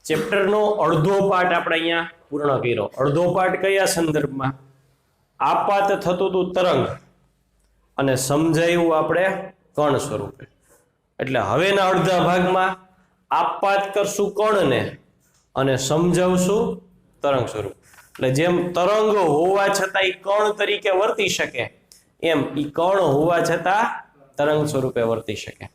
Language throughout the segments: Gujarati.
ચેપ્ટરનો અડધો પાઠ આપણે અહીંયા પૂર્ણ કર્યો. અડધો પાઠ કયા સંદર્ભમાં? આપાત થતું હતું તરંગ અને સમજાયું આપણે કણ સ્વરૂપે. એટલે હવેના અડધા ભાગમાં આપાત કરશું કણને અને સમજાવશું તરંગ સ્વરૂપ. એટલે જેમ તરંગ હોવા છતાં એ કણ તરીકે વર્તી શકે એમ એ કણ હોવા છતાં તરંગ સ્વરૂપે વર્તી શકે.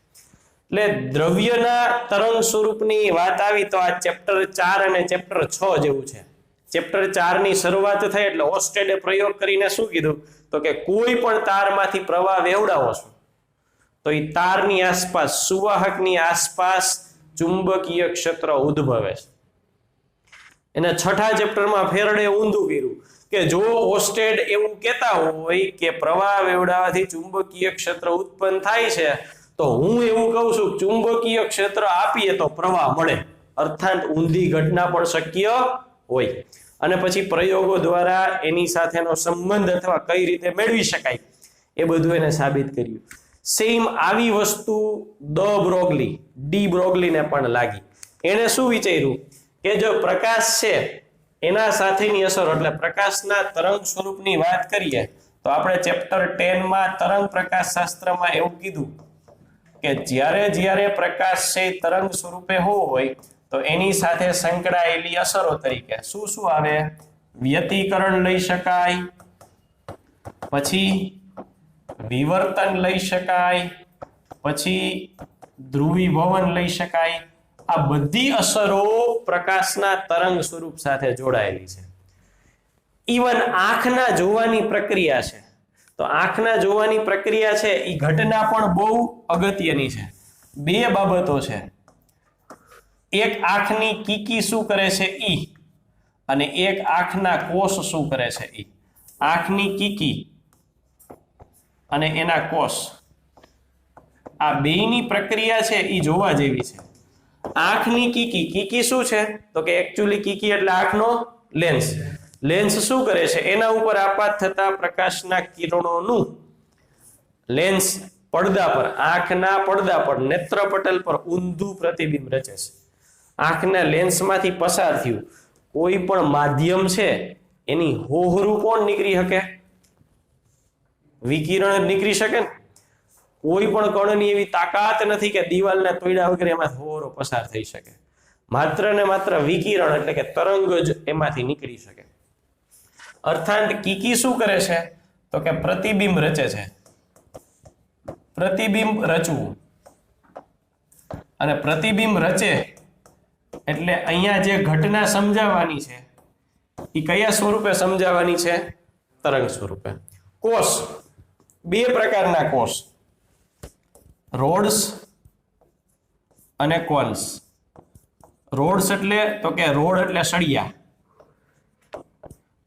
એટલે દ્રવ્યના તરંગ સ્વરૂપની વાત આવી તો આ ચેપ્ટર 4 અને ચેપ્ટર 6 જેવું છે. ચેપ્ટર 4 ની શરૂઆત થઈ એટલે ઓસ્ટેડે પ્રયોગ કરીને શું કીધું તો કે કોઈ પણ તારમાંથી પ્રવાહ વેવડાવો છો તો એ તારની આસપાસ સુવાહકની આસપાસ ચુંબકીય ક્ષેત્ર ઉદ્ભવે છે. એના છઠ્ઠા ચેપ્ટરમાં ફેરડે ઊંધું કર્યું કે જો ઓસ્ટેડ એવું કહેતા હોય કે પ્રવાહ વેવડાવવાથી ચુંબકીય ક્ષેત્ર ઉત્પન્ન થાય છે તો હું એવું કહું છું ચુંબકીય ક્ષેત્ર આપીએ તો પ્રવાહ મળે. અર્થાત ઊંધી ઘટના પણ શક્ય હોય. અને પછી પ્રયોગો દ્વારા એની સાથેનો સંબંધ અથવા કઈ રીતે મેળવી શકાય એ બધું એને સાબિત કર્યું. સેમ આવી વસ્તુ ડી બ્રોગલીને પણ લાગી. એને શું વિચાર્યું કે જો પ્રકાશ છે એના સાથેની અસર એટલે પ્રકાશના તરંગ સ્વરૂપની વાત કરીએ તો આપણે ચેપ્ટર 10 માં તરંગ પ્રકાશ શાસ્ત્રમાં એવું કીધું કે જ્યારે પ્રકાશ છે તરંગ સ્વરૂપે હોય તો એની સાથે સંકળાયેલી અસરો તરીકે શું આવે? વ્યતિકરણ લઈ શકાય, પછી વિવર્તન લઈ શકાય, પછી ધ્રુવીભવન લઈ શકાય. આ બધી અસરો પ્રકાશના તરંગ સ્વરૂપ સાથે જોડાયેલી છે. ઈવન આંખના જોવાની પ્રક્રિયા છે તો આંખના જોવાની પ્રક્રિયા છે એ ઘટના પણ બહુ અગત્યની છે. બે બાબતો છે. એક આંખની કીકી શું કરે છે ઈ અને એક આંખના કોષ શું કરે છે ઈ. આંખની કીકી અને એના કોષ આ બેયની પ્રક્રિયા છે એ જોવા જેવી છે. આંખની કીકી શું છે તો કે એકચ્યુઅલી કીકી એટલે આંખનો લેન્સ. લેન્સ શું કરે છે? એના ઉપર આપાત થતા પ્રકાશના કિરણોનું લેન્સ પડદા પર આંખના પડદા પર નેત્રપટલ પર ઊંધું પ્રતિબિંબ રચે છે. આંખના લેન્સમાંથી પસાર થયું કોઈ પણ માધ્યમ છે એની હોહરું કોણ નીકળી શકે? વિકિરણ નીકળી શકે ને. કોઈ પણ કણની એવી તાકાત નથી કે દિવાલના તોડ્યા વગર એમાં હોહરો પસાર થઈ શકે. માત્ર ને માત્ર વિકિરણ એટલે કે તરંગ જ એમાંથી નીકળી શકે. અર્થાત કીકી શું કરે છે તો કે પ્રતિબિંબ રચે છે. પ્રતિબિંબ રચવું અને પ્રતિબિંબ રચે એટલે અહીંયા જે ઘટના સમજાવવાની છે એ કયા સ્વરૂપે સમજાવવાની છે? તરંગ સ્વરૂપે. કોષ બે પ્રકારના કોષ, રોડ્સ અને કોન્સ. રોડ્સ એટલે તો કે રોડ એટલે સળિયા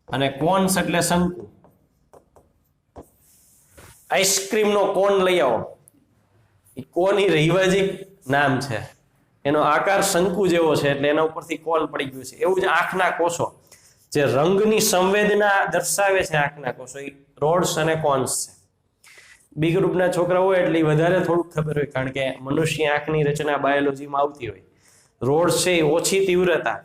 અને કોન્સ એટલે શંકુ. આઈસ્ક્રીમનો કોન લઈ આવો, એ કોન એ રૈવાજિક નામ છે. એનો આકાર શંકુ જેવો છે એટલે એના ઉપરથી કોન પડી ગયું છે. એવું જ આંખના કોષો જે રંગની સંવેદના દર્શાવે છે આંખના કોષો એ રોડ્સ અને કોન્સ છે. બી ગ્રુપના છોકરા હોય એટલે વધારે થોડુંક ખબર હોય કારણ કે મનુષ્ય આંખની રચના બાયોલોજીમાં આવતી હોય. રોડ્સ છે એ ઓછી તીવ્રતા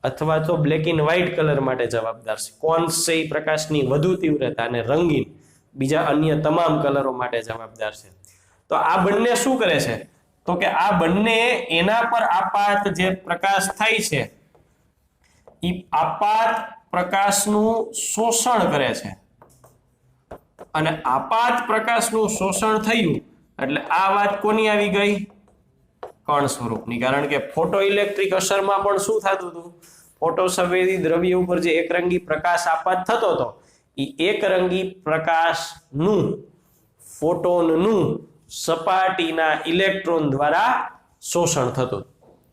અથવા તો બ્લેક એન્ડ વ્હાઇટ કલર માટે જવાબદાર છે. કોન્સ છે એ પ્રકાશની વધુ તીવ્રતા અને રંગીન બીજા અન્ય તમામ કલરો માટે જવાબદાર છે. તો આ બંને શું કરે છે તો કે આ બંને એના પર આપાત જે પ્રકાશ થાય છે એ આપાત પ્રકાશનું શોષણ કરે છે. અને આપાત પ્રકાશનું શોષણ થયું એટલે આ વાત કોની આવી ગઈ? કણ સ્વરૂપની. કારણ કે ફોટો ઇલેક્ટ્રિક અસરમાં પણ શું થતું હતું? ફોટો સંવેદી દ્રવ્ય ઉપર જે એકરંગી પ્રકાશ આપાત થતો હતો એ એકરંગી પ્રકાશનું ફોટોનનું સપાટીના ઇલેક્ટ્રોન દ્વારા શોષણ થતું.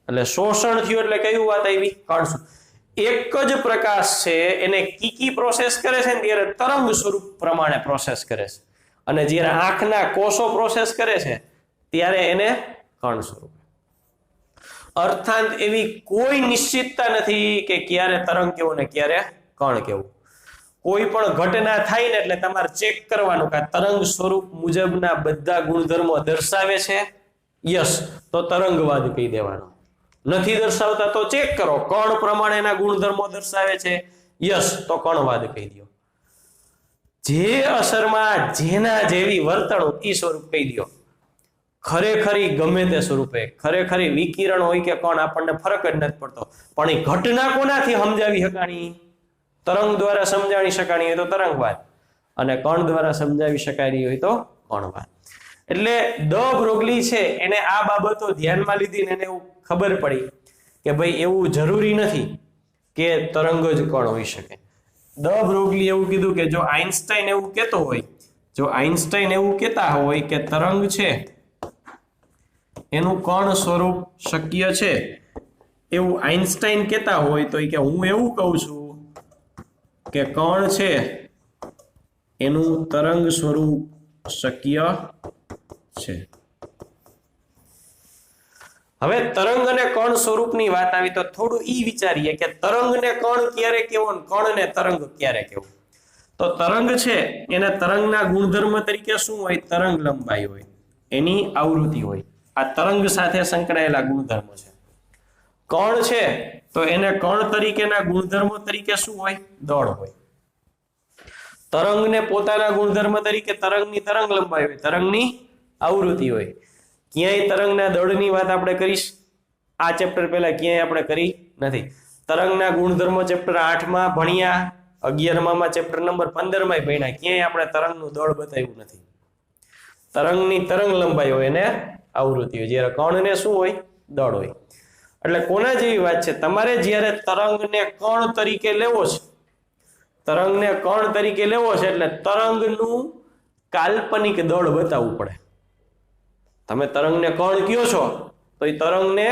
એટલે શોષણ થયું એટલે કયું વાત આવી? કણ. એક જ પ્રકાશ છે એને કીકી પ્રોસેસ કરે છે ને ત્યારે તરંગ સ્વરૂપ પ્રમાણે પ્રોસેસ કરે છે અને જ્યારે આંખના કોષો પ્રોસેસ કરે છે ત્યારે એને કણ સ્વરૂપ. અર્થાત એવી કોઈ નિશ્ચિતતા નથી કે ક્યારે તરંગ કેવું ને ક્યારે કણ કેવું. કોઈ પણ ઘટના થાય ને એટલે તમારે ચેક કરવાનું કે તરંગ સ્વરૂપ મુજબના બધા ગુણધર્મો દર્શાવે છે યસ તો તરંગવાદ કહી દેવાનો. નથી દર્શાવતા તો ચેક કરો, કણ પ્રમાણેના ગુણધર્મો દર્શાવે છે, યસ તો કણવાદ કહી દો. જે અસરમાં જેના જેવી વર્તણૂક એ સ્વરૂપ કહી દો. ખરેખરી ગમે તે સ્વરૂપે ખરેખરી વિકિરણ હોય કે કણ આપણને ફરક જ નથી પડતો, પણ એ ઘટના કોનાથી સમજાવી શકાણી? તરંગ દ્વારા સમજાવી શકાણી હોય તો તરંગવાદ, અને કણ દ્વારા સમજાવી શકાય હોય તો કણવાદ. એટલે દ બ્રોગલી છે એને આ બાબતો ધ્યાનમાં લીધી ને એને એવું ખબર પડી કે ભાઈ એવું જરૂરી નથી કે તરંગ જ કણ હોઈ શકે. દ બ્રોગલી એવું કીધું કે જો આઈન્સ્ટાઈન એવું કહેતો હોય, જો આઈન્સ્ટાઈન એવું કહેતા હોય કે તરંગ છે એનું કણ સ્વરૂપ શક્ય છે, એવું આઈન્સ્ટાઈન કહેતા હોય તો કે હું એવું કહું છું કે કણ છે એનું તરંગ સ્વરૂપ શક્ય છે. હવે તરંગ અને કણ સ્વરૂપની વાત આવી તો થોડું ઈ વિચારીએ કે તરંગને કણ ક્યારે કહેવો અને કણને તરંગ ક્યારે કહેવું. તો તરંગ છે એને તરંગના ગુણધર્મ તરીકે શું હોય? તરંગ લંબાઈ હોય, એની આવૃત્તિ હોય, આ તરંગ સાથે સંકળાયેલા ગુણધર્મો છે. કણ છે તો એને કણ તરીકેના ગુણધર્મો તરીકે શું હોય? દળ હોય. તરંગને પોતાના ગુણધર્મ તરીકે તરંગની તરંગ લંબાઈ હોય, તરંગની આવૃત્તિ હોય. ક્યાંય તરંગના દળની વાત આપણે કરીશ આ ચેપ્ટર પહેલા ક્યાંય આપણે કરી નથી. તરંગના ગુણધર્મો ચેપ્ટર 8માં ભણ્યા, 11માં ચેપ્ટર નંબર 15માં ભણ્યા, ક્યાંય આપણે તરંગનું દળ બતાવ્યું નથી. તરંગની તરંગ લંબાઈ હોય અને આવૃત્તિ હોય, જ્યારે કણને શું હોય? દળ હોય. એટલે કોના જેવી વાત છે? તમારે જ્યારે તરંગને કણ તરીકે લેવો છે, તરંગને કણ તરીકે લેવો છે એટલે તરંગનું કાલ્પનિક દળ બતાવવું પડે. તમે તરંગને કણ કયો છો તો એ તરંગને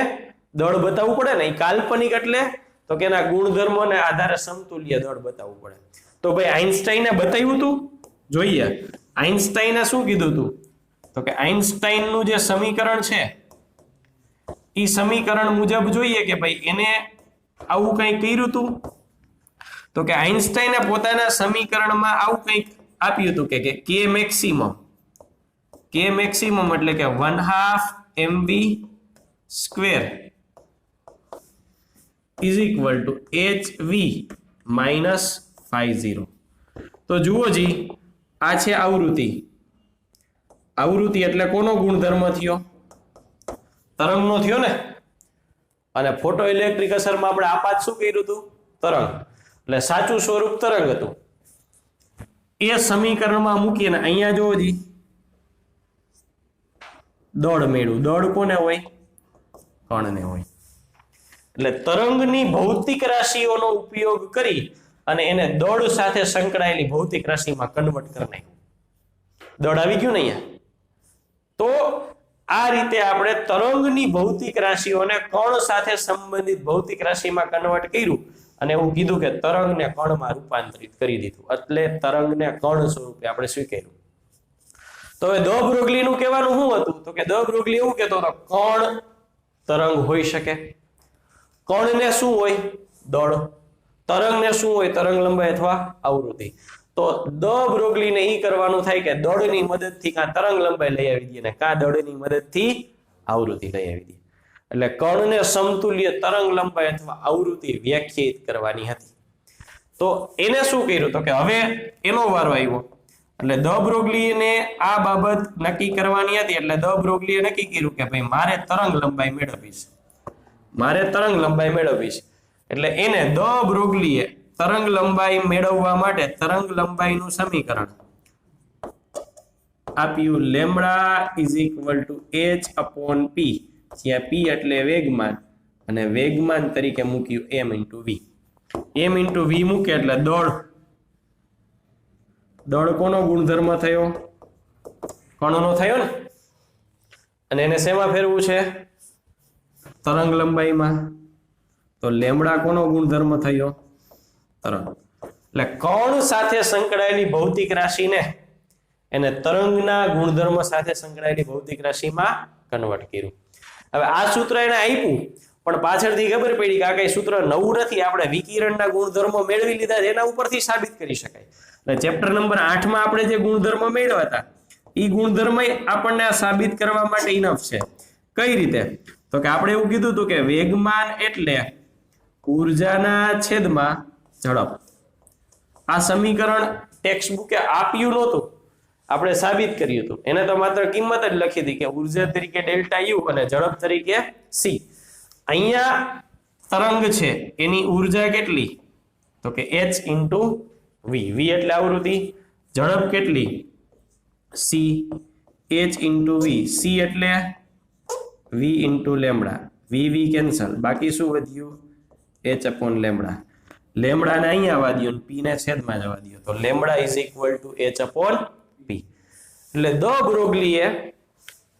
દળ બતાવવું પડે ને. એ કાલ્પનિક એટલે તો કે એના ગુણધર્મોને આધારે સમતુલ્ય દળ બતાવવું પડે. તો ભાઈ આઈન્સ્ટાઈને બતાવ્યું હતું, જોઈએ આઈન્સ્ટાઈને શું કીધું હતું? તો કે આઈન્સ્ટાઈનનું જે સમીકરણ છે એ સમીકરણ મુજબ જોઈએ કે ભાઈ એને આવું કંઈ કર્યું હતું. તો કે આઈન્સ્ટાઈને પોતાના સમીકરણમાં આવું કંઈક આપ્યું હતું કે કે મેક્સિમમ એટલે કે 1/2 mv square is equal two hv minus 50. તો જુઓ જી, આ છે આવૃત્તિ. આવૃત્તિ એટલે કોનો ગુણધર્મ થયો? તરંગનો થયો ને. અને ફોટો ઇલેક્ટ્રિક અસરમાં આપણે આપાત શું કર્યું હતું? તરંગ. એટલે સાચું સ્વરૂપ તરંગ હતું. એ સમીકરણમાં મૂકીને અહીંયા જોવો જી, દળ મેળવું. દળ કોને હોય? કણને હોય. એટલે તરંગની ભૌતિક રાશિઓનો ઉપયોગ કરી અને એને દળ સાથે સંકળાયેલી ભૌતિક રાશિમાં કન્વર્ટ કરી નાખ્યું. દળ આવી ગયું ને અહીંયા. તો આ રીતે આપણે તરંગની ભૌતિક રાશિઓને કણ સાથે સંબંધિત ભૌતિક રાશિમાં કન્વર્ટ કર્યું અને એવું કીધું કે તરંગને કણમાં રૂપાંતરિત કરી દીધું. એટલે તરંગને કણ સ્વરૂપે આપણે સ્વીકાર્યું. તો હવે દ બ્રોગલીનું કહેવાનું શું હતું? તો કે દ બ્રોગલી એવું કહેતો હતો કણ તરંગ હોઈ શકે. કણને શું હોય? દળ. તરંગને શું હોય? તરંગ લંબાઈ અથવા આવૃત્તિ. તો દ બ્રોગલીને ઈ કરવાનું થાય કે દળની મદદથી કાં તરંગ લંબાઈ લઈ આવી દઈએ ને કાં દળની મદદથી આવૃત્તિ લઈ આવી દઈએ. એટલે કણને સમતુલ્ય તરંગ લંબાઈ અથવા આવૃત્તિ વ્યાખ્યાયિત કરવાની હતી. તો એને શું કર્યું? તો કે હવે એનો વારો આવ્યો. એટલે દ બ્રોગલીને આ બાબત નક્કી કરવાની હતી. એટલે દ બ્રોગલીએ નક્કી કર્યું કે ભાઈ મારે તરંગ લંબાઈ મેળવવી છે. એટલે એને દ બ્રોગલીએ તરંગ લંબાઈ મેળવવા માટે તરંગ લંબાઈનું સમીકરણ આપ્યું lambda is equal two h/p, જ્યાં p એટલે વેગમાન અને વેગમાન તરીકે મૂક્યું m/v. m/v મૂકે એટલે દળ કોનો ગુણધર્મ થયો? કણનો થયો ને. અને એને શેમાં ફેરવું છે? તરંગ લંબાઈમાં. તો લેમ્બડા કોનો ગુણધર્મ થયો? તરંગ. એટલે કણ સાથે સંકળાયેલી ભૌતિક રાશિને એને તરંગના ગુણધર્મ સાથે સંકળાયેલી ભૌતિક રાશિમાં કન્વર્ટ કર્યું. હવે આ સૂત્ર એને આપ્યું પણ પાછળથી ખબર પડી કે આ કઈ સૂત્ર નવું નથી. આપણે વિકિરણના ગુણધર્મો મેળવી લીધા એના ઉપરથી સાબિત કરી શકાય. એટલે ચેપ્ટર નંબર 8માં આપણે જે ગુણધર્મ મેળવ્યા હતા એ ગુણધર્મ આપણને આ સાબિત કરવા માટે ઇનફ છે. કઈ રીતે? તો કે આપણે એવું કીધું હતું કે વેગમાન એટલે ઉર્જાના છેદમાં ઝડપ. આ સમીકરણ ટેક્સ્ટ બુકે આપ્યું નહોતું, આપણે સાબિત કર્યું હતું. એને તો માત્ર કિંમત જ લખી હતી કે ઉર્જા તરીકે ડેલ્ટા યુ અને ઝડપ તરીકે સી. અહીંયા તરંગ છે એની ઉર્જા કેટલી? તો કે h ઇન્ટુ વી. વી એટલે આવૃત્તિ. ઝડપ કેટલી? C. h into V. C એટલે V into lambda. V V cancel, બાકી શું વધ્યું? h upon lambda. લેમડાને અહીંયા આવવા દો, પી ને છેદમાં જવા દો, તો lambda is equal to h upon p. એટલે દ બ્રોગલીએ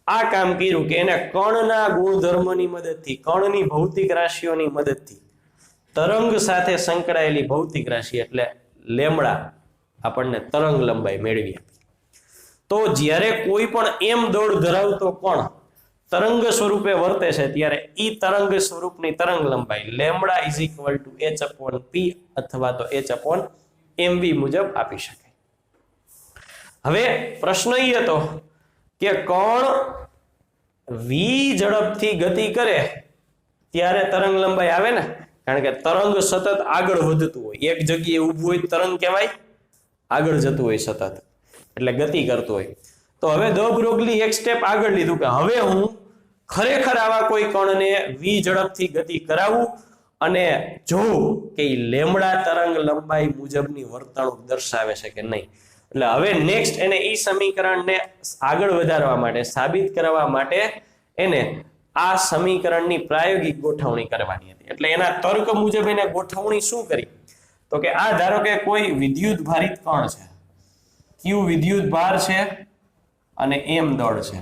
આ કામ કર્યું કે એને કણના ગુણધર્મની મદદથી, કણની ભૌતિક રાશિઓની મદદથી તરંગ સાથે સંકળાયેલી ભૌતિક રાશિ એટલે લેમડા આપણને તરંગ લંબાઈ મેળવી આપી. તો જ્યારે કોઈ પણ એમ દળ ધરાવતો કણ તરંગ સ્વરૂપે વર્તે છે ત્યારે ઈ તરંગ સ્વરૂપની તરંગ લંબાઈ lambda is equal to h upon p અથવા તો h અપોન mv મુજબ આપી શકાય. હવે પ્રશ્ન એ હતો કે કણ v ઝડપથી ગતિ કરે ત્યારે તરંગ લંબાઈ આવે ને, કારણ કે તરંગ સતત આગળ વધતું હોય, એક જગ્યાએ ઊભું હોય તરંગ કહેવાય, આગળ જતું હોય સતત, એટલે ગતિ કરતું હોય. તો હવે દ બ્રોગલી એક સ્ટેપ આગળ લીધું કે હવે હું ખરેખર આવા કોઈ કણને v ઝડપથી ગતિ કરાવું અને જોઉં કે લેમડા તરંગ લંબાઈ મુજબની વર્તણૂક દર્શાવે છે કે નહીં. એટલે હવે નેક્સ્ટ એને ઈ સમીકરણને આગળ વધારવા માટે, સાબિત કરવા માટે એને આ સમીકરણની પ્રાયોગિક ગોઠવણી કરવાની હતી. એટલે એના તર્ક મુજબ એને ગોઠવણી શું કરી? તો કે આ ધારો કે કોઈ વિદ્યુત ભારિત કણ છે, Q વિદ્યુત ભાર છે અને M દળ છે.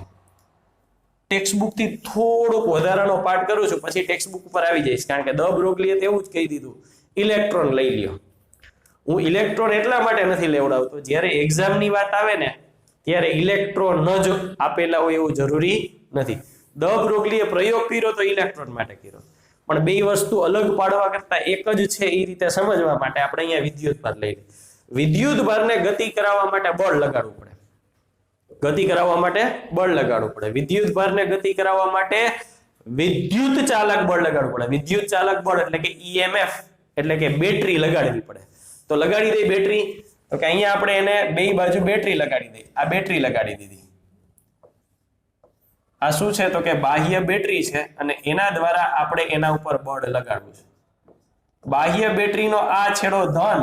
ટેક્સ્ટ બુક થી થોડોક વધારાનો પાઠ કરું છું, પછી ટેક્સ્ટ બુક ઉપર આવી જઈશ, કારણ કે દ બ્રોગલીએ તેવું જ કહી દીધું, ઇલેક્ટ્રોન લઈ લ્યો. હું ઇલેક્ટ્રોન એટલા માટે નથી લેવડાવતો, જ્યારે એક્ઝામની વાત આવે ને ત્યારે ઇલેક્ટ્રોન જ આપેલા હોય એવું જરૂરી નથી. દ બ્રોગલીએ પ્રયોગ કર્યો તો ઇલેક્ટ્રોન માટે કર્યો, પણ બે વસ્તુ અલગ પાડવા કરતા એક જ છે એ રીતે સમજવા માટે આપણે અહીંયા વિદ્યુત ભાર લઈ લઈએ. વિદ્યુત ભારને ગતિ કરાવવા માટે બળ લગાડવું પડે, ગતિ કરાવવા માટે બળ લગાડવું પડે. વિદ્યુત ભારને ગતિ કરાવવા માટે વિદ્યુત ચાલક બળ લગાડવું પડે. વિદ્યુત ચાલક બળ એટલે કે EMF એટલે કે બેટરી લગાડવી પડે. તો લગાડી દઈ બેટરી, તો કે અહીંયા આપણે એને બે બાજુ બેટરી લગાડી દઈ. આ બેટરી લગાડી દીધી. આ શું છે? તો કે બાહ્ય બેટરી છે અને એના દ્વારા આપણે એના ઉપર બળ લગાડવું છે. બાહ્ય બેટરીનો આ છેડો ધન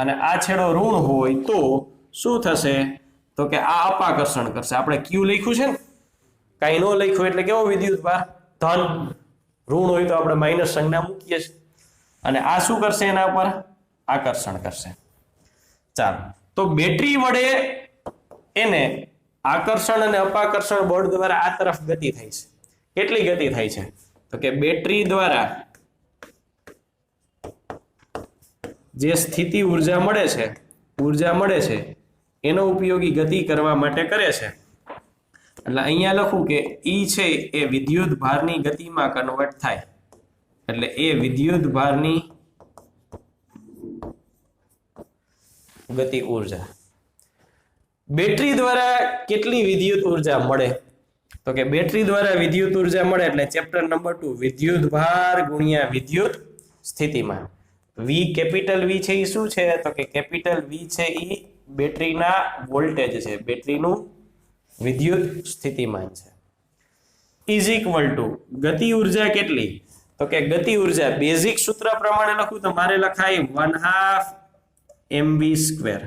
અને આ છેડો ઋણ હોય તો શું થશે? તો કે આ અપાકર્ષણ કરશે. આપણે Q લખ્યું છે ને, કઈ ન લખ્યું એટલે કેવો વિદ્યુત ભાર? ધન. ઋણ હોય તો આપણે માઇનસ સંજ્ઞા મૂકીએ છીએ. અને આ શું કરશે? એના ઉપર આકર્ષણ કરશે. ચાલો, તો બેટરી વડે એને આકર્ષણ અને અપાકર્ષણ બળ દ્વારા આ તરફ ગતિ થાય છે. કેટલી ગતિ થાય છે? તો કે બેટરી દ્વારા જે સ્થિતિ ઉર્જા મળે છે એનો ઉપયોગી ગતિ કરવા માટે કરે છે. એટલે અહીંયા લખું કે ઈ છે એ વિદ્યુત ભારની ગતિમાં કન્વર્ટ થાય, એટલે એ વિદ્યુત ભારની ગતિ ઉર્જા. બેટરી દ્વારા કેટલી વિદ્યુત ઉર્જા મળે? તો કે બેટરી દ્વારા વિદ્યુત ઉર્જા મળે એટલે ચેપ્ટર નંબર 2 વિદ્યુત ભાર ગુણ્યા વિદ્યુત સ્થિતિમાન. વી કેપિટલ વી છે એ શું છે? તો કે કેપિટલ વી છે એ બેટરીના વોલ્ટેજ છે, બેટરીનું વિદ્યુત સ્થિતિમાન છે. ઇઝ ઇક્વલ ટુ ગતિ ઉર્જા કેટલી? તો કે ગતિ ઉર્જા બેઝિક સૂત્ર પ્રમાણે લખું તો મારે લખાય 1/2 mv².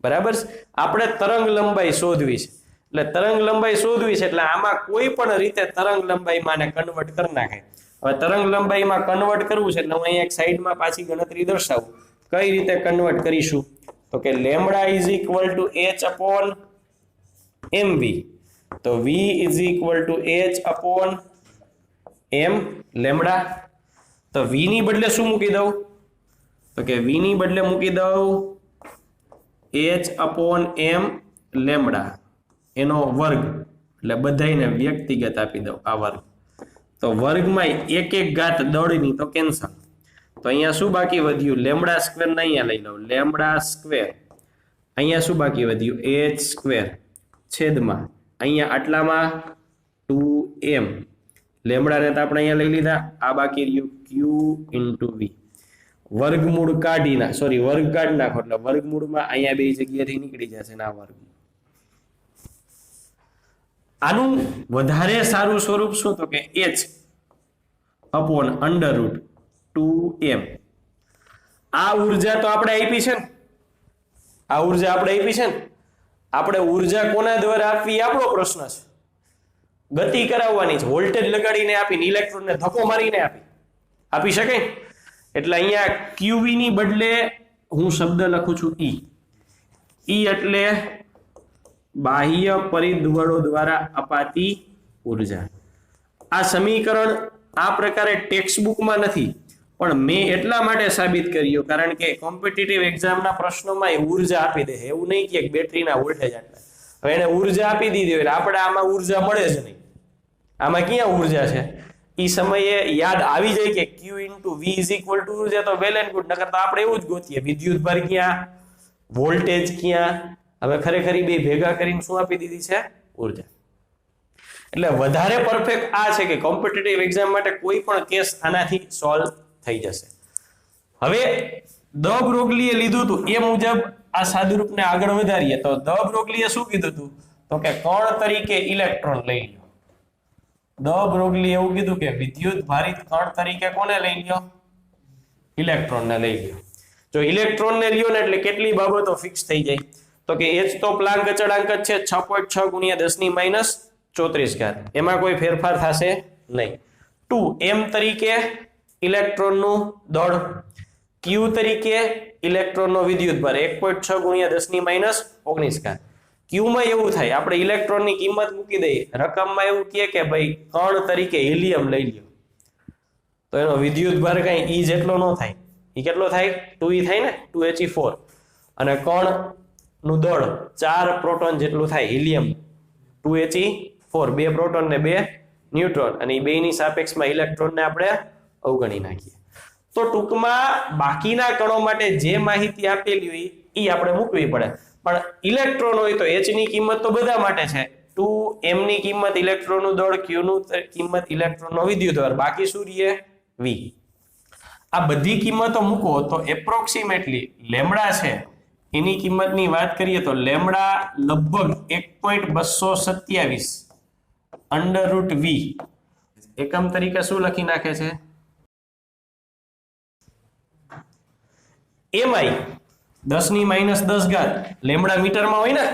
બરાબર. આપણે તરંગ લંબાઈ શોધવી છે, એટલે તરંગ લંબાઈ શોધવી છે એટલે આમાં કોઈ પણ રીતે તરંગ લંબાઈમાં કન્વર્ટ કરી નાખે. હવે તરંગ લંબાઈમાં કન્વર્ટ કરવું છે એટલે હું અહીંયા એક સાઈડમાં પાછી ગણતરી દર્શાવું. કઈ રીતે કન્વર્ટ કરીશું? તો કે lambda is equal to h upon mv. તો v is equal to h upon m lambda. તો v ની બદલે શું મૂકી દઉં? તો કે v ની બદલે મૂકી દઉં h અપોન m લેમડા એનો વર્ગ, એટલે બધાને વ્યક્તિગત આપી દઉં આ વર્ગ. તો વર્ગમાં એક એક ઘાત દળની તો કેન્સલ. તો અહીંયા શું બાકી વધ્યું? લેમડા સ્ક્વેર ને અહીંયા લઈ લઉં, લેમડા સ્ક્વેર. અહીંયા શું બાકી વધ્યું? h સ્ક્વેર છેદમાં અહીંયા આટલામાં 2m લેમડાને તો આપણે અહીંયા લઈ લીધા, આ બાકી રહ્યું q * v વર્ગમૂળ કાઢી ના વર્ગ કાઢી નાખો એટલે વર્ગમૂળમાં અહીંયા બે જગ્યાએથી નીકળી જશે ને આ વર્ગ. આનું વધારે સારું સ્વરૂપ શું તો કે h / √2m. આ ઉર્જા તો આપણે આપી છે ને, આ ઉર્જા આપણે આપી છે ને, આપણે ઉર્જા કોના દ્વારા આપવી આપણો પ્રશ્ન છે. ગતિ કરાવવાની છે, વોલ્ટેજ લગાડીને આપીને ઇલેક્ટ્રોનને ધક્કો મારીને આપી શકાય. એટલે અહીંયા qv ની બદલે હું શબ્દ લખું છું E એટલે બાહ્ય પરિધ્વળો દ્વારા અપાતી ઉર્જા. આ સમીકરણ આ પ્રકારે ટેક્સ્ટ બુકમાં નથી, પણ મેં એટલા માટે સાબિત કર્યું કારણ કે કોમ્પિટિટિવ એક્ઝામના પ્રશ્નોમાં એ ઉર્જા આપી દે. એવું નહીં કે બેટરીના વોલ્ટેજ આટલા, હવે એને ઉર્જા આપી દીધી એટલે આપણે આમાં ઉર્જા મળે જ નહીં. આમાં ક્યાં ઉર્જા છે એ સમયે યાદ આવી જાય કે q * v = ઉર્જા તો વેલ એન્ડ ગુડ. નકર તો આપણે એવું જ ગોતીએ વિદ્યુત ભાર ક્યાં, વોલ્ટેજ ક્યાં. હવે ખરેખર બે ભેગા કરીને શું આપી દીધી છે? ઉર્જા. એટલે વધારે પરફેક્ટ આ છે કે કોમ્પિટિટિવ એક્ઝામ માટે કોઈ પણ કેસ આનાથી સોલ્વ થઈ જશે. હવે દ બ્રોગલીએ લીધું હતું એ મુજબ આ સાદુરૂપને આગળ વધારીએ તો દ બ્રોગલીએ શું કીધું હતું તો કે કણ તરીકે ઇલેક્ટ્રોન લઈ લો. દ બ્રોગલી એવું કીધું કે વિદ્યુત ભારિત કણ તરીકે કોને લઈ લ્યો? ઇલેક્ટ્રોનને લઈ લ્યો. જો ઇલેક્ટ્રોનને લ્યો ને એટલે કેટલી બાબતો ફિક્સ થઈ જાય તો કે h તો પ્લાન્ક અચળાંક જ છે 6.6 × 10⁻⁴. એમાં કોઈ ફેરફાર થશે નહીં. 2m તરીકે ઇલેક્ટ્રોનનું દળ, q તરીકે ઇલેક્ટ્રોનનો વિદ્યુત ભાર 1.6 × 10⁻⁹. q માં એવું થાય આપણે ઇલેક્ટ્રોનની કિંમત મૂકી દઈએ, રકમમાં એવું કહે કે ભાઈ કણ તરીકે હિલિયમ લઈ લ્યો તો એનો વિદ્યુત ભાર કઈ e જેટલો ન થાય. એ કેટલો થાય? 2e થાય ને, 2he4. અને કણ નું દળ 4 પ્રોટોન જેટલું થાય હિલિયમ 2he4, 2 પ્રોટોન ને 2 ન્યુટ્રોન, અને એ બેની સાપેક્ષમાં ઇલેક્ટ્રોનને આપણે અવગણી નાખીએ. તો ટૂંકમાં બાકીના કણો માટે જે માહિતી આપેલી હોય એ આપણે મૂકવી પડે. પણ ઇલેક્ટ્રોન હોય તો h ની કિંમત તો બધા માટે છે. 2m ની કિંમત ઇલેક્ટ્રોનનું દળ, q નું કિંમત ઇલેક્ટ્રોનનો વિદ્યુતભાર, બાકી શું રહે? v. આ બધી કિંમતો મૂકો તો એપ્રોક્સિમેટલી લેમ્ડા છે એની કિંમતની વાત કરીએ તો લેમ્ડા લગભગ 1.227 √v એકમ તરીકે શું લખી નાખે છે? mi 10⁻10⁻. લેમ્ડા મીટરમાં હોય ને,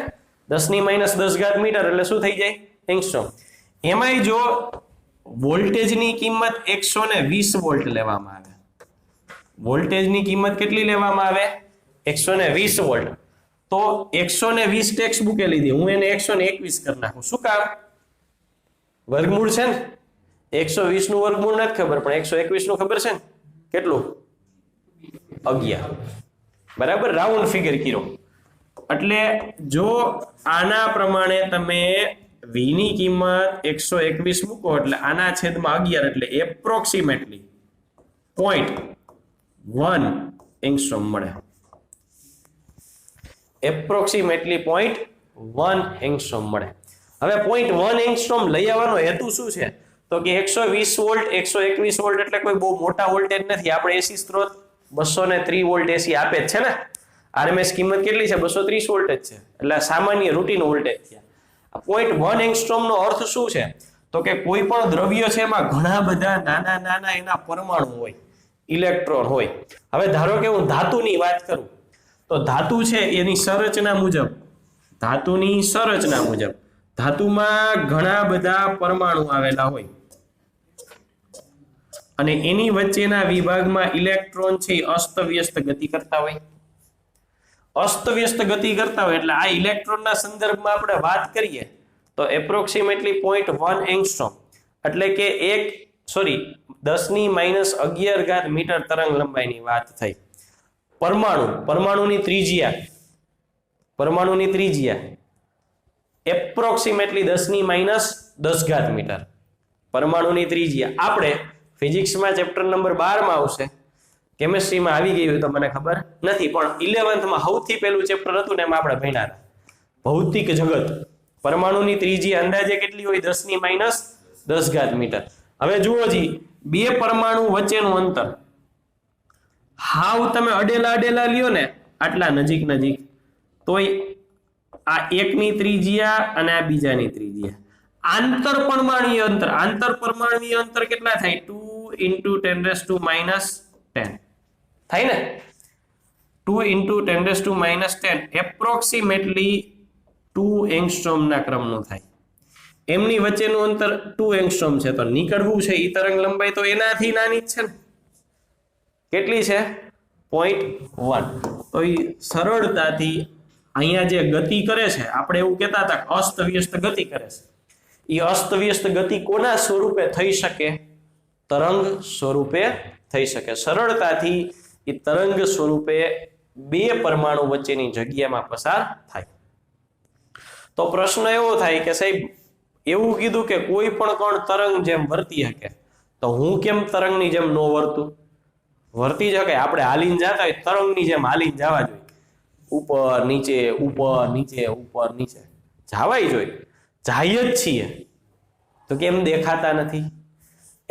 10⁻10⁻ મીટર એટલે શું થઈ જાય? એંગસ્ટ્રોમ. એમાંય જો વોલ્ટેજની કિંમત 120 વોલ્ટ લેવામાં આવે, વોલ્ટેજની કિંમત કેટલી લેવામાં આવે? 120 વોલ્ટ. તો 120 ટેક્સ્ટ બુકે લીધી, હું એને 121 કરી નાખું. શું કામ? વર્ગમૂળ છે ને, 120 નું વર્ગમૂળ નથી ખબર પણ 121 નું ખબર છે ને, કેટલું? 11. બરાબર, રાઉન્ડ ફિગર કર્યો. એટલે જો આના પ્રમાણે તમે v ની કિંમત 121 મૂકો એટલે આના છેદમાં 11 એટલે એપ્રોક્સિમેટલી 0.1 એંગસ્ટ્રોમ મળે. એપ્રોક્સિમેટલી 0.1 એંગસ્ટ્રોમ મળે. હવે 0.1 એંગસ્ટ્રોમ લઈ આવવાનો હેતુ શું છે તો કે 120 વોલ્ટ 121 વોલ્ટ એટલે કોઈ બહુ મોટા વોલ્ટેજ નથી. આપણે એસી સ્ત્રોત 203 વોલ્ટ એસી આપે જ છે ને, આરએમએસ કિંમત કેટલી છે? 230 વોલ્ટ જ છે, એટલે સામાન્ય રૂટીન વોલ્ટેજ છે. 0.1 એંગસ્ટ્રોમ નો અર્થ શું છે તો કે કોઈ પણ દ્રવ્ય છે એમાં ઘણા બધા નાના નાના એના પરમાણુ હોય, ઇલેક્ટ્રોન હોય. હવે ધારો કે હું ધાતુની વાત કરું તો ધાતુ છે એની સંરચના મુજબ, ધાતુની સંરચના મુજબ ધાતુમાં ઘણા બધા પરમાણુ આવેલા હોય અને એની વચ્ચેના વિભાગમાં ઇલેક્ટ્રોન છે અસ્તવ્યસ્ત ગતિ કરતા હોય. અસ્તવ્યસ્ત ગતિ કરતા હોય એટલે આ ઇલેક્ટ્રોનના સંદર્ભમાં આપણે વાત કરીએ તો એપ્રોક્સિમેટલી 0.1 એંગસ્ટ્રોમ એટલે કે 10⁻11 મીટર તરંગ લંબાઈની વાત થઈ. પરમાણુની ત્રિજ્યા એપ્રોક્સિમેટલી 10⁻10 મીટર. પરમાણુની ત્રિજ્યા આપણે ફિઝિક્સમાં ચેપ્ટર નંબર 12 માં આવશે, કેમિસ્ટ્રીમાં આવી ગયું તો મને ખબર નથી, પણ 11th માં સૌથી પહેલું ચેપ્ટર હતું ને એમાં આપણે ભણ્યા હતા ભૌતિક જગત. પરમાણુની ત્રિજ્યા અંદાજે કેટલી હોય? 10⁻10 મીટર. હવે જુઓ જી, બે પરમાણુ વચ્ચેનું અંતર હાવ તમે અડેલા લ્યો ને આટલા નજીક તોય આ એકની ત્રિજ્યા અને આ બીજાની ત્રિજ્યા આંતર પરમાણુય અંતર કેટલા થાય? 2 × 10⁻10 થાય ને? 2 × 10⁻10 એપ્રોક્સિમેટલી 2 એંગસ્ટ્રોમ ના ક્રમનું થાય. એમની વચ્ચેનું અંતર 2 એંગસ્ટ્રોમ છે, તો નીકળવું છે ઈ તરંગ લંબાઈ તો એનાથી નાની જ છે ને. કેટલી છે? 0.1. તો એ સરળતાથી અહીંયા જે ગતિ કરે છે, આપણે એવું કહેતા હતા કે અસ્તવ્યસ્ત ગતિ કરે છે, એ અસ્તવ્યસ્ત ગતિ કોના સ્વરૂપે થઈ શકે? તરંગ સ્વરૂપે થઈ શકે. સરળતાથી એ તરંગ સ્વરૂપે બે પરમાણુ વચ્ચેની જગ્યામાં પસાર થાય. તો પ્રશ્ન એવો થાય કે સાહેબ એવું કીધું કે કોઈ પણ કણ તરંગ જેમ વર્તી શકે, તો હું કેમ તરંગની જેમ ન વર્તું? વર્તી શકે. આપણે હાલીને જતા હોય તરંગની જેમ હાલીને જવા જોઈએ, ઉપર નીચે ઉપર નીચે જવાય જોઈએ, જાય જ છીએ, તો કેમ દેખાતા નથી?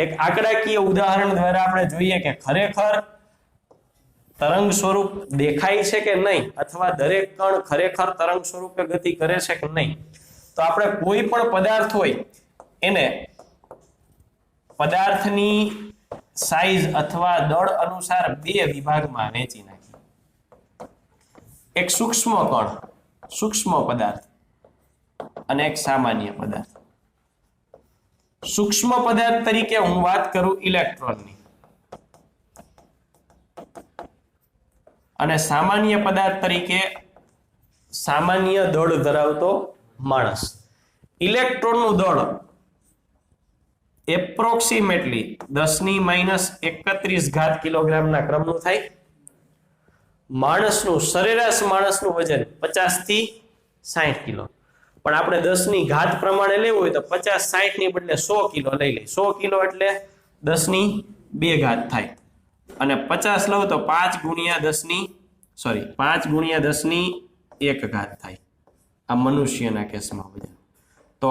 એક આંકડાકીય ઉદાહરણ દ્વારા આપણે જોઈએ કે ખરેખર તરંગ સ્વરૂપ દેખાય છે કે નહીં, અથવા દરેક કણ ખરેખર તરંગ સ્વરૂપે ગતિ કરે છે કે નહીં. તો આપણે કોઈ પણ પદાર્થ હોય એને પદાર્થની સાઈઝ અથવા દળ અનુસાર બે વિભાગમાં વહેંચી નાખીએ. એક સૂક્ષ્મ કણ, સૂક્ષ્મ પદાર્થ, અને એક સામાન્ય પદાર્થ. સૂક્ષ્મ પદાર્થ તરીકે હું વાત કરું ઇલેક્ટ્રોનની, અને સામાન્ય પદાર્થ તરીકે સામાન્ય દળ ધરાવતો માણસ. ઇલેક્ટ્રોનનું દળ એપ્રોક્સિમેટલી 10⁻31 કિલોગ્રામના ક્રમનું થાય. માણસનું સરેરાશ માણસનું વજન 50 થી 60 કિલો, પણ આપણે 10 પ્રમાણે લેવું હોય તો 50-60 ની બદલે 100 કિલો લઈ લઈએ. 100 કિલો એટલે 10⁻2 થાય, અને 50 લઉં તો 5 × 10⁻1 થાય. આ મનુષ્યના કેસમાં વજન. તો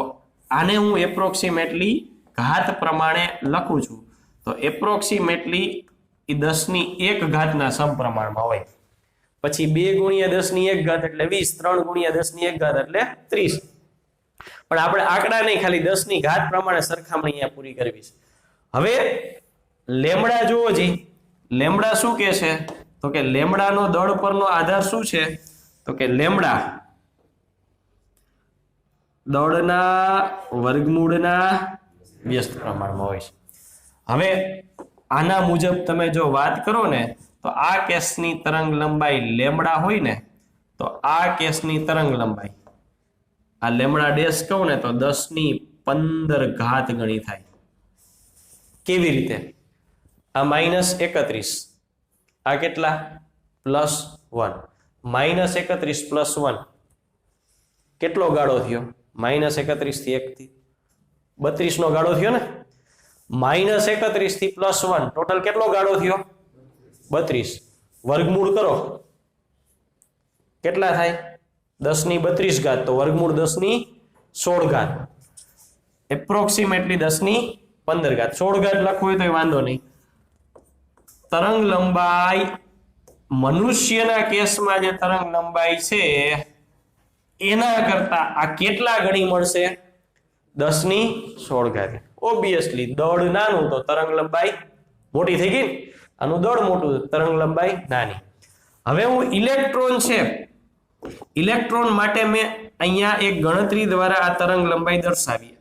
આને હું એપ્રોક્સિમેટલી ઘાત પ્રમાણે લખું છું, તો એપ્રોક્સિમેટલી એ 10⁻1 ના સમપ્રમાણમાં હોય. પછી 2 × 10⁻1 એટલે 20, 3 × 10⁻1 એટલે 30. પણ આપણે આંકડા નહીં, ખાલી 10⁻1 પ્રમાણે સરખામણી અહીંયા પૂરી કરવી છે. હવે લેમડા જુઓ જી, લેમડા શું કે છે? તો કે લેમડાનો દળ પરનો આધાર શું છે? તો કે લેમડા દળના વર્ગમૂળના વ્યસ્ત પ્રમાણમાં હોય છે. હવે આના મુજબ તમે જો વાત કરો ને, તો આ કેસની તરંગ લંબાઈ લેમડા હોય ને, તો આ કેસની તરંગ લંબાઈ આ લેમડા ડેશ કહું ને તો 10⁻15 ગણી થાય. કેવી રીતે? આ -31, આ કેટલા? +1. -31 + 1 કેટલો ગાળો થયો? -31 થી 1 થી 32 નો ગાળો થયો ને. -31 થી +1 ટોટલ કેટલો ગાળો થયો? 32. વર્ગમૂળ કરો કેટલા થાય? 10⁻32, તો વર્ગમૂળ 10⁻16. એપ્રોક્સિમેટલી 10⁻15. 16 લખવું હોય તો વાંધો નહીં. તરંગ લંબાઈ મનુષ્યના કેસમાં જે તરંગ લંબાઈ છે એના કરતા આ કેટલા ગણી મળશે? 10⁻16. ઓબ્વિયસલી દળ નાનું તો તરંગ લંબાઈ મોટી થઈ ગઈ. આનું દળ મોટું, તરંગ લંબાઈ નાની. હવે હું ઇલેક્ટ્રોન છે, ઇલેક્ટ્રોન માટે મેં અહીંયા એક ગણતરી દ્વારા આ તરંગ લંબાઈ દર્શાવી.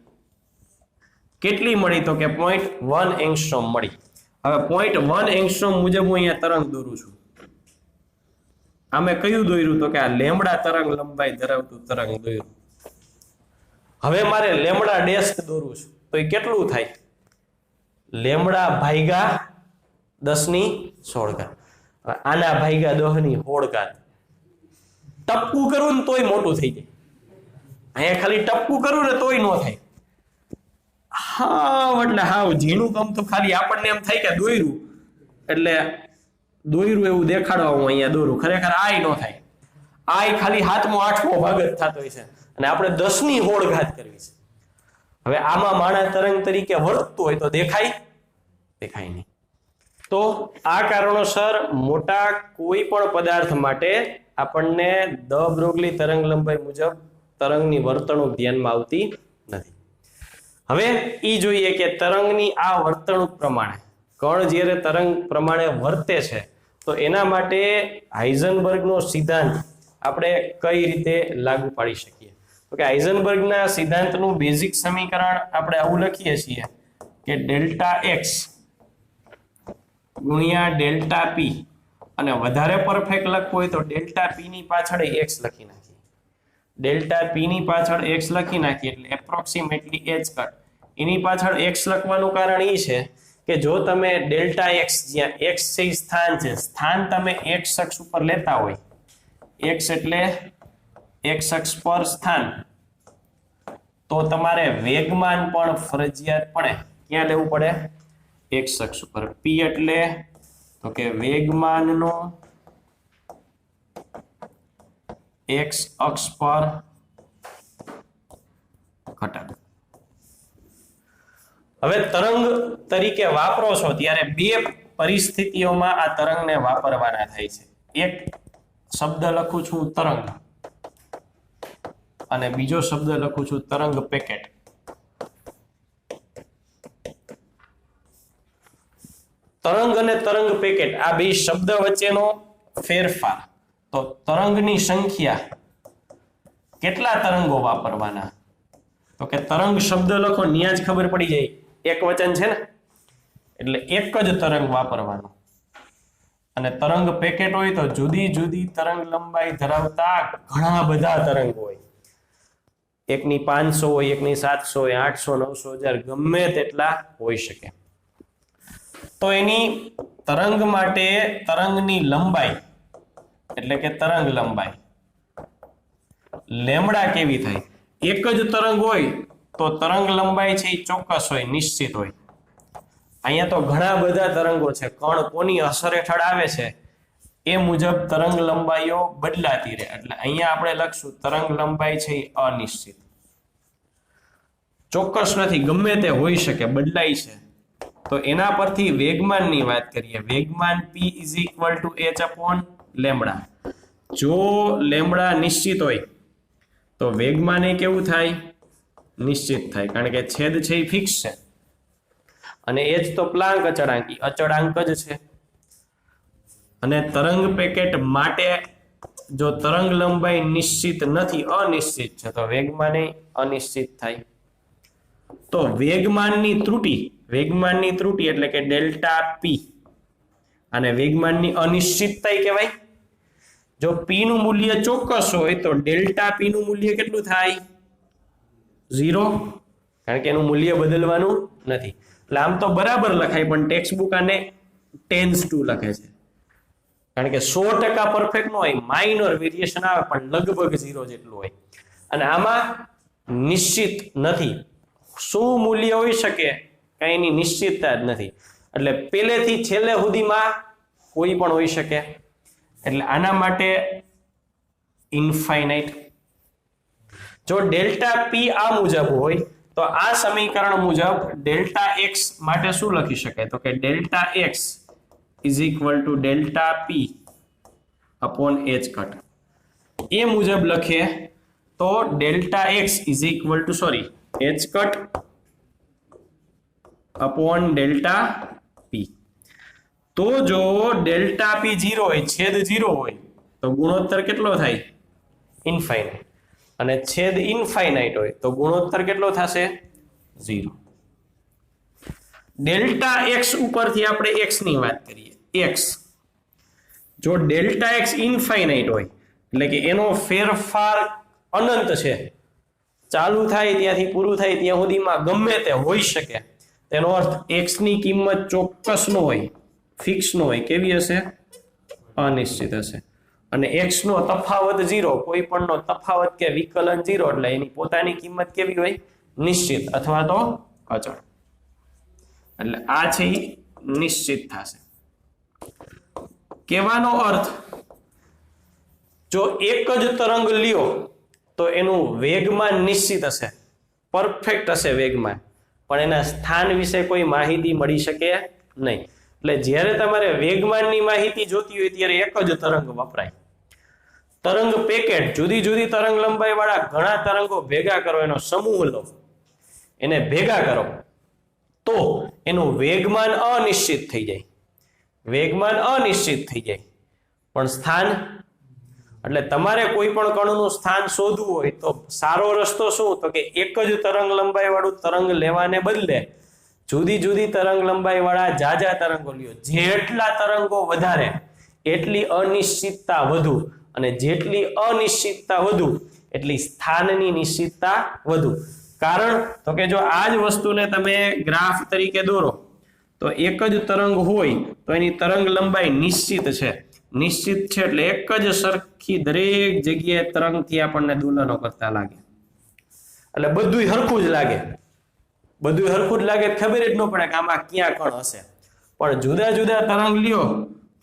કેટલી મળી? તો કે 0.1 એંગસ્ટ્રોમ મળી. હવે 0.1 એંગસ્ટ્રોમ મુજબ હું અહીંયા તરંગ દોરું છું. આમે કયું દોર્યું? તો કે આ લેમડા તરંગ લંબાઈ ધરાવતું તરંગ દોર્યું. હવે મારે લેમડા ડેસ્ક દોરવું છે, તો એ કેટલું થાય? લેમડા ભાગ્યા 10⁻16. આના ભાગ્યા 10⁻16. ટપકું કરું ને તોય મોટું થઈ જાય. અહીંયા ખાલી ટપકું કરું ને તોય ન થાય. હા એટલે હાવ ઝીણું કામ તો ખાલી આપણને એમ થાય કે દોર્યું એટલે દોર્યું એવું દેખાડવા હું અહીંયા દોરું. ખરેખર આય ન થાય. આય ખાલી 7મો 8મો ભાગ જ થતો હોય છે. અને આપણે 10 ની હોળ ઘાત કરવી છે. હવે આમાં માણા તરંગ તરીકે વર્તતું હોય તો દેખાય નહીં. તો આ કારણોસર મોટા કોઈ પણ પદાર્થ માટે આપણને દ બ્રોગલી તરંગ લંબાઈ મુજબ તરંગની વર્તણૂક ધ્યાનમાં આવતી નથી. હવે ઈ જોઈએ કે તરંગની આ વર્તણૂક પ્રમાણે કણ જ્યારે તરંગ પ્રમાણે વર્તે છે તો એના માટે હાઇઝનબર્ગનો સિદ્ધાંત આપણે કઈ રીતે લાગુ પાડી શકીએ. તો કે હાઇઝનબર્ગના સિદ્ધાંતનું બેઝિક સમીકરણ આપણે આવું લખીએ છીએ કે ડેલ્ટા એક્સ ગુણ્યા ડેલ્ટા પી, અને વધારે પરફેક્ટ લખવું હોય તો ડેલ્ટા પી ની પાછળ એક્સ લખી નાખીએ. ડેલ્ટા પી ની પાછળ એક્સ લખી નાખીએ એટલે એપ્રોક્સિમેટલી એચ કટ. એની પાછળ એક્સ લખવાનું કારણ એ છે કે જો તમે ડેલ્ટા એક્સ, જ્યાં એક્સ છે સ્થાન છે, સ્થાન તમે એક્સ અક્ષ ઉપર લેતા હોય, એક્સ એટલે એક્સ અક્ષ પર સ્થાન, તો તમારે વેગમાન પણ ફરજિયાતપણે ક્યાં લેવું પડે? એક્સ અક્ષ ઉપર. પી એટલે તો કે વેગમાનનો એક્સ અક્ષ પર ઘટક. હવે તરંગ તરીકે વાપરો છો ત્યારે બે પરિસ્થિતિઓમાં આ તરંગને વાપરવાના થાય છે. એક શબ્દ લખું છું તરંગ, અને બીજો શબ્દ લખું છું તરંગ પેકેટ. તરંગ અને તરંગ પેકેટ આ બે શબ્દ વચ્ચેનો ફેરફાર. તો તરંગની સંખ્યા, કેટલા તરંગો વાપરવાના? તો કે તરંગ શબ્દ લખો ન્યા જ ખબર પડી જાય, એક વચન છે ને, એટલે એક જ તરંગ વાપરવાનો. અને તરંગ પેકેટ હોય તો જુદી જુદી તરંગ લંબાઈ ધરાવતા ઘણા બધા તરંગ હોય. એકની 500 હોય, એકની 700 હોય, 800, 900, 1000 ગમે તેટલા હોઈ શકે. તો એની તરંગ માટે તરંગની લંબાઈ એટલે કે તરંગ લંબાઈ લેમડા કેવી થાય? એક જ તરંગ હોય તો તરંગ લંબાઈ છે એ ચોક્કસ હોય, નિશ્ચિત હોય. અહીંયા તો ઘણા બધા તરંગો છે, કણ કોની અસર હેઠળ આવે છે એ મુજબ તરંગ લંબાઈઓ બદલાતી રહે. એટલે અહીંયા આપણે લખશું તરંગ લંબાઈ છે એ અનિશ્ચિત, ચોક્કસ નથી, ગમે તે હોઈ શકે, બદલાય છે. તો એના પરથી વેગમાનની વાત કરીએ. વેગમાન p = h/લેમ્બડા. જો લેમ્બડા નિશ્ચિત હોય તો વેગમાન એ કેવું થાય? નિશ્ચિત થાય, કારણ કે છેદ છે એ ફિક્સ છે, અને h તો પ્લાન્ક અચળાંક, અચળાંક જ છે. અને તરંગ પેકેટ માટે જો તરંગ લંબાઈ નિશ્ચિત નથી, અનિશ્ચિત છે, તો વેગમાન એ અનિશ્ચિત થાય. તો વેગમાનની ત્રુટી એટલે કે ડેલ્ટા પી, અને વેગમાનની અનિશ્ચિતતા કહેવાય. જો પી નું મૂલ્ય ચોક્કસ હોય તો ડેલ્ટા પી નું મૂલ્ય કેટલું થાય? 0, કારણ કે એનું મૂલ્ય બદલવાનું નથી. એટલે આમ તો બરાબર લખાય, પણ ટેક્સ્ટ બુક આને ટેન્સ ટુ લખે છે, કારણ કે 100% પરફેક્ટ ન હોય, માઇનર વેરિએશન આવે, પણ લગભગ 0 જેટલું હોય. અને આમાં નિશ્ચિત નથી, શું મૂલ્ય હોઈ શકે કઈ એની નિશ્ચિતતા જ નથી. એટલે પહેલેથી છેલ્લે સુધીમાં કોઈ પણ હોઈ શકે. એટલે આના માટે ઇન્ફાઇનાઇટ. જો ડેલ્ટા પી આ મુજબ હોય તો આ સમીકરણ મુજબ ડેલ્ટા એક્સ માટે શું લખી શકાય? તો કે delta x = delta p upon h cut. એ મુજબ લખીએ તો delta x = h cut upon delta p. તો જો ડેલ્ટા પી 0 હોય, છેદ 0 હોય, તો ગુણોત્તર કેટલો થાય? ઇન્ફાઇનાઇટ. અને છેદ ઇન્ફાઇનાઇટ હોય તો ગુણોત્તર કેટલો થશે? 0. ડેલ્ટા એક્સ ઉપરથી આપણે એક્સ ની વાત કરીએ. એક્સ જો ડેલ્ટા એક્સ ઇન્ફાઇનાઇટ હોય એટલે કે એનો ફેરફાર અનંત છે, ચાલુ થાય ત્યાંથી પૂરું થાય ત્યાં સુધીમાં ગમે તે હોઈ શકે, તેનો અર્થ એક્સ ની કિંમત ચોક્કસ ન હોય, ફિક્સ ન હોય. કેવી હશે? અનિશ્ચિત હશે. અને એક્સ નો તફાવત 0, કોઈ પણ નો તફાવત કે વિકલન 0, એટલે એની પોતાની કિંમત કેવી હોય? નિશ્ચિત અથવા તો અચળ. એટલે આ છે એ નિશ્ચિત થશે. કહેવાનો અર્થ, જો એક જ તરંગ લ્યો તો એનું વેગમાન નિશ્ચિત હશે, પરફેક્ટ હશે વેગમાન, પણ એના સ્થાન વિશે કોઈ માહિતી મળી શકે નહીં. એટલે જ્યારે તમારે વેગમાનની માહિતી જોતી હોય ત્યારે એક જ તરંગ વપરાય. તરંગ પેકેટ, જુદી જુદી તરંગ લંબાઈ વાળા ઘણા તરંગો ભેગા કરો, એનો સમૂહ લો, એને ભેગા કરો, તો એનું વેગમાન અનિશ્ચિત થઈ જાય. વેગમાન અનિશ્ચિત થઈ જાય, પણ સ્થાન, એટલે તમારે કોઈ પણ કણનું સ્થાન શોધવું હોય તો સારો રસ્તો શું? તો કે એક જ તરંગ લંબાઈ વાળું તરંગ લેવાને બદલે જુદી જુદી તરંગ લંબાઈ વાળા જાજા તરંગો લ્યો. જેટલા તરંગો વધારે એટલી અનિશ્ચિતતા વધુ, અને જેટલી અનિશ્ચિતતા વધુ એટલી સ્થાનની નિશ્ચિતતા વધુ. કારણ તો કે જો આ જ વસ્તુને તમે ગ્રાફ તરીકે દોરો તો એક જ તરંગ હોય તો એની તરંગ લંબાઈ નિશ્ચિત છે. નિશ્ચિત છે એટલે એક જ સરખી દરેક જગ્યાએ તરંગથી આપણને દોલનો કરતા લાગે, એટલે બધું હરખું જ લાગે. બધું હરખું જ લાગે, ખબર જ ન પડે કે આમાં ક્યાં કણ હશે. પણ જુદા જુદા તરંગ લ્યો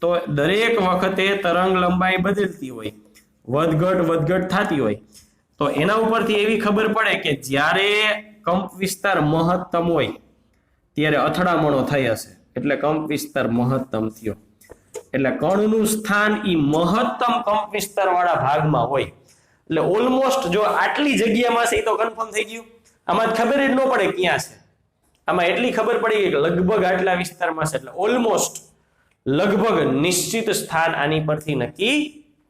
તો દરેક વખતે તરંગ લંબાઈ બદલતી હોય, વધઘટ થતી હોય. તો એના ઉપરથી એવી ખબર પડે કે જ્યારે કંપ વિસ્તાર મહત્તમ હોય ત્યારે અથડામણો થઈ હશે, એટલે કંપ વિસ્તાર મહત્તમ થયો. એટલે કણનું સ્થાન ઈ મહત્તમ કંપ વિસ્તાર વાળા ભાગમાં હોય. એટલે ઓલમોસ્ટ જો આટલી જગ્યામાં છે એ તો કન્ફર્મ થઈ ગયું. આમાં ખબર જ ન પડે ક્યાં છે, આમાં એટલી ખબર પડી ગઈ કે લગભગ આટલા વિસ્તારમાં છે. એટલે ઓલમોસ્ટ લગભગ નિશ્ચિત સ્થાન આની પરથી નક્કી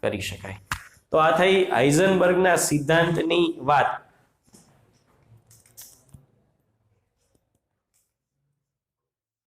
કરી શકાય. તો આ થઈ હાઇઝનબર્ગના સિદ્ધાંતની વાત.